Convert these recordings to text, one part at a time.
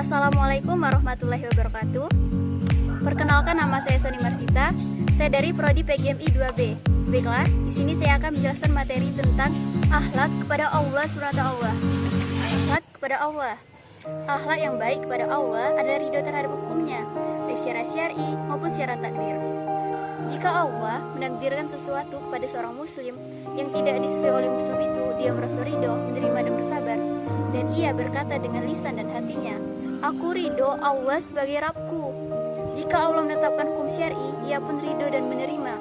Assalamualaikum warahmatullahi wabarakatuh. Perkenalkan, nama saya Soni Marsita. Saya dari Prodi PGMI 2B. Baiklah, di sini saya akan menjelaskan materi tentang akhlak kepada Allah SWT. Akhlak kepada Allah. Akhlak yang baik kepada Allah adalah ridho terhadap hukumnya, baik secara syar'i maupun secara takdir. Jika Allah menakdirkan sesuatu kepada seorang muslim yang tidak disukai oleh muslim itu, dia merasa ridho, menerima dan bersabar, dan ia berkata dengan lisan dan hatinya, "Aku ridho Allah sebagai Rabbku." Jika Allah menetapkan hukum syar'i, ia pun ridho dan menerima.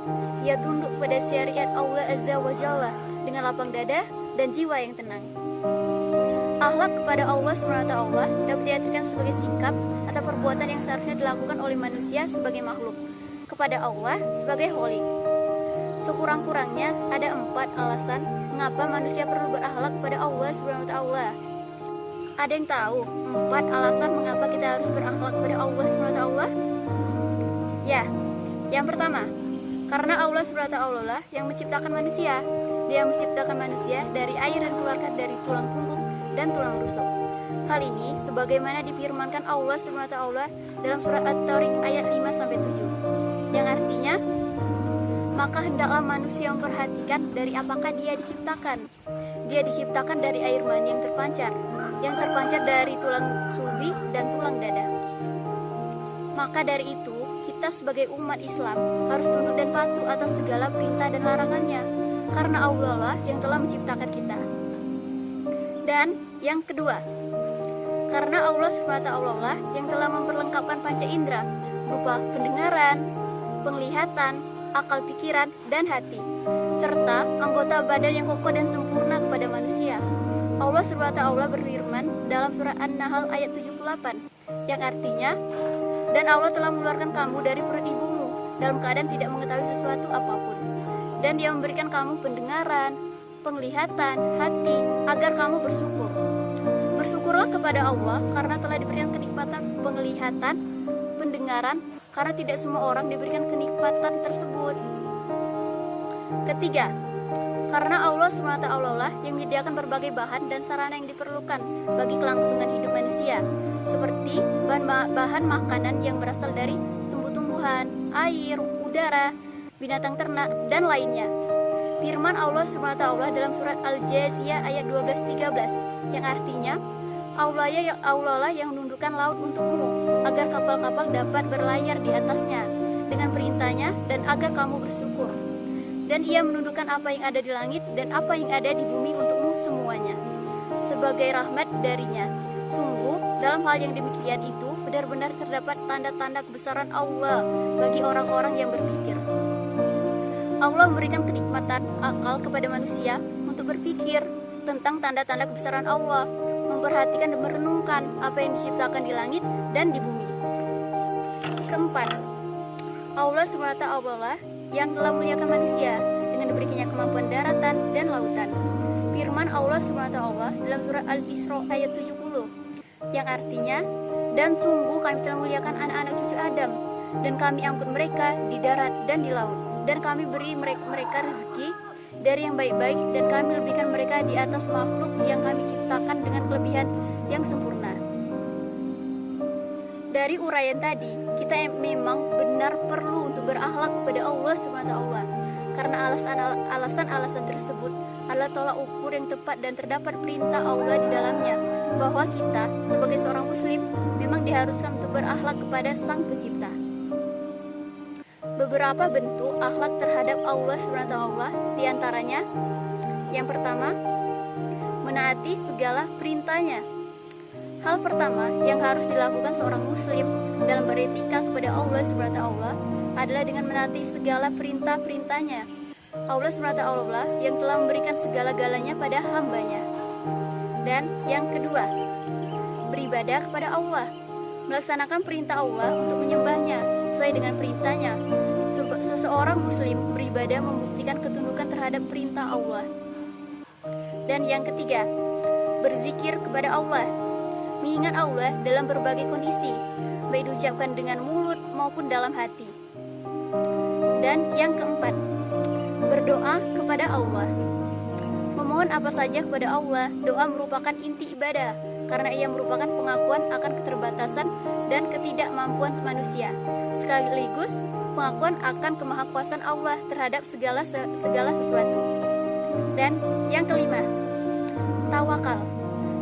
Ia tunduk pada syariat Allah Azza wa Jalla dengan lapang dada dan jiwa yang tenang. Akhlak kepada Allah SWT dapat diartikan sebagai sikap atau perbuatan yang seharusnya dilakukan oleh manusia sebagai makhluk kepada Allah sebagai Khalik. Sekurang-kurangnya ada 4 alasan mengapa manusia perlu berakhlak kepada Allah SWT. Ada yang tahu 4 alasan mengapa kita harus berakhlak kepada Allah SWT? Ya, yang pertama, karena Allah SWT lah yang menciptakan manusia. Dia menciptakan manusia dari air dan keluarkan dari tulang punggung dan tulang rusuk. Hal ini sebagaimana difirmankan Allah SWT dalam surat At-Tariq ayat 5-7, yang artinya, maka hendaklah manusia memperhatikan dari apakah dia diciptakan. Dia diciptakan dari air mani yang terpancar dari tulang sulbi dan tulang dada. Maka dari itu, kita sebagai umat Islam harus tunduk dan patuh atas segala perintah dan larangannya, karena Allah lah yang telah menciptakan kita. Dan yang kedua, karena Allah SWT lah yang telah memperlengkapkan panca indera berupa pendengaran, penglihatan, akal pikiran, dan hati, serta anggota badan yang kokoh dan sempurna kepada manusia. Allah SWT berfirman dalam surat An-Nahl ayat 78, yang artinya, dan Allah telah mengeluarkan kamu dari perut ibumu dalam keadaan tidak mengetahui sesuatu apapun, dan Dia memberikan kamu pendengaran, penglihatan, hati, agar kamu bersyukur. Bersyukurlah kepada Allah karena telah diberikan kenikmatan penglihatan, pendengaran, karena tidak semua orang diberikan kenikmatan tersebut. Ketiga, karena Allah SWT lah yang menyediakan berbagai bahan dan sarana yang diperlukan bagi kelangsungan hidup manusia, seperti bahan makanan yang berasal dari tumbuh-tumbuhan, air, udara, binatang ternak, dan lainnya. Firman Allah SWT dalam surat Al-Jaziyah ayat 12-13, yang artinya, Allah lah yang menundukkan laut untukmu, agar kapal-kapal dapat berlayar di atasnya dengan perintahnya, dan agar kamu bersyukur. Dan Ia menundukkan apa yang ada di langit dan apa yang ada di bumi untukmu semuanya, sebagai rahmat darinya. Sungguh, dalam hal yang demikian itu, benar-benar terdapat tanda-tanda kebesaran Allah bagi orang-orang yang berpikir. Allah memberikan kenikmatan akal kepada manusia untuk berpikir tentang tanda-tanda kebesaran Allah, memperhatikan dan merenungkan apa yang diciptakan di langit dan di bumi. Keempat, Allah SWT yang telah memuliakan manusia dengan diberikannya kemampuan daratan dan lautan. Firman Allah SWT dalam surat Al-Isra ayat 70, yang artinya, dan sungguh kami telah memuliakan anak-anak cucu Adam, dan kami angkut mereka di darat dan di laut, dan kami beri mereka rezeki dari yang baik-baik, dan kami lebihkan mereka di atas makhluk yang kami ciptakan dengan kelebihan yang sempurna. Dari uraian tadi, kita memang benar perlu untuk berakhlak kepada Allah SWT, karena alasan-alasan tersebut adalah tolak ukur yang tepat dan terdapat perintah Allah di dalamnya, bahwa kita sebagai seorang muslim memang diharuskan untuk berakhlak kepada Sang Pencipta. Beberapa bentuk akhlak terhadap Allah SWT diantaranya, yang pertama, menaati segala perintahnya. Hal pertama yang harus dilakukan seorang muslim dalam beretika kepada Allah SWT adalah dengan menaati segala perintah-perintahnya. Allah SWT yang telah memberikan segala-galanya pada hambanya. Dan yang kedua, beribadah kepada Allah, melaksanakan perintah Allah untuk menyembahnya sesuai dengan perintahnya. Seseorang muslim beribadah membuktikan ketundukan terhadap perintah Allah. Dan yang ketiga, berzikir kepada Allah, mengingat Allah dalam berbagai kondisi, baik diucapkan dengan mulut maupun dalam hati. Dan yang keempat, berdoa kepada Allah, Memohon apa saja kepada Allah, doa merupakan inti ibadah, karena ia merupakan pengakuan akan keterbatasan dan ketidakmampuan manusia, sekaligus pengakuan akan kemahakuasaan Allah terhadap segala sesuatu. Dan yang kelima, tawakal.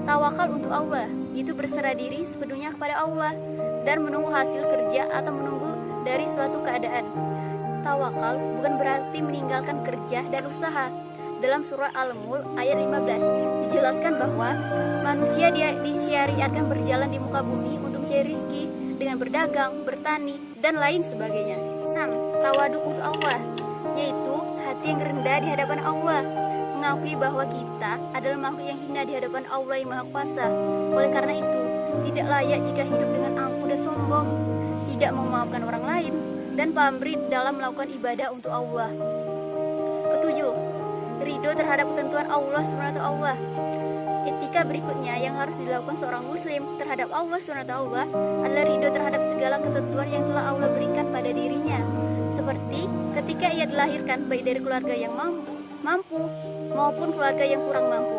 Tawakal untuk Allah, yaitu berserah diri sepenuhnya kepada Allah dan menunggu hasil kerja atau menunggu dari suatu keadaan. Tawakal bukan berarti meninggalkan kerja dan usaha. Dalam surah Al-Mulk ayat 15 dijelaskan bahwa manusia disyariatkan berjalan di muka bumi untuk mencari rezeki dengan berdagang, bertani, dan lain sebagainya. 6. Tawaduk untuk Allah, yaitu hati yang rendah di hadapan Allah, mengakui bahwa kita adalah makhluk yang hina di hadapan Allah yang Maha Kuasa. Oleh karena itu, tidak layak jika hidup dengan angkuh dan sombong, tidak memaafkan orang lain, dan pamrih dalam melakukan ibadah untuk Allah. Ketujuh, ridho terhadap ketentuan Allah SWT. Etika berikutnya yang harus dilakukan seorang muslim terhadap Allah SWT adalah ridho terhadap segala ketentuan yang telah Allah berikan pada dirinya, seperti ketika ia dilahirkan baik dari keluarga yang mampu maupun keluarga yang kurang mampu,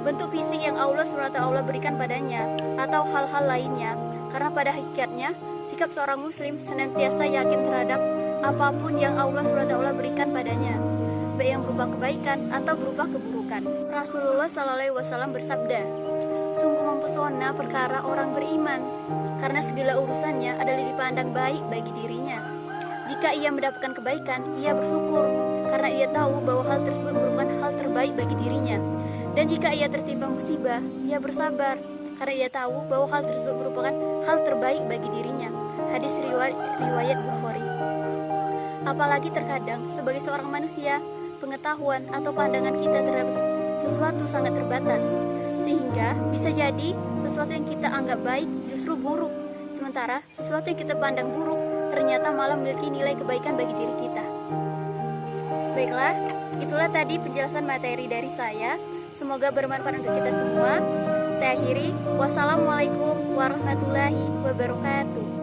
bentuk fisik yang Allah SWT berikan padanya, atau hal-hal lainnya, karena pada hakikatnya sikap seorang muslim senantiasa yakin terhadap apapun yang Allah SWT berikan padanya, baik yang berupa kebaikan atau berupa keburukan. Rasulullah SAW bersabda, sungguh mempesona perkara orang beriman, karena segala urusannya adalah dipandang baik bagi dirinya. Jika ia mendapatkan kebaikan, ia bersyukur, karena ia tahu bahwa hal tersebut merupakan hal terbaik bagi dirinya. Dan jika ia tertimpa musibah, ia bersabar, karena ia tahu bahwa hal tersebut merupakan hal terbaik bagi dirinya. Hadis riwayat Bukhari. Apalagi terkadang sebagai seorang manusia, pengetahuan atau pandangan kita terhadap sesuatu sangat terbatas, sehingga bisa jadi sesuatu yang kita anggap baik justru buruk, sementara sesuatu yang kita pandang buruk ternyata malah memiliki nilai kebaikan bagi diri kita. Baiklah, itulah tadi penjelasan materi dari saya. Semoga bermanfaat untuk kita semua. Saya akhiri, wassalamualaikum warahmatullahi wabarakatuh.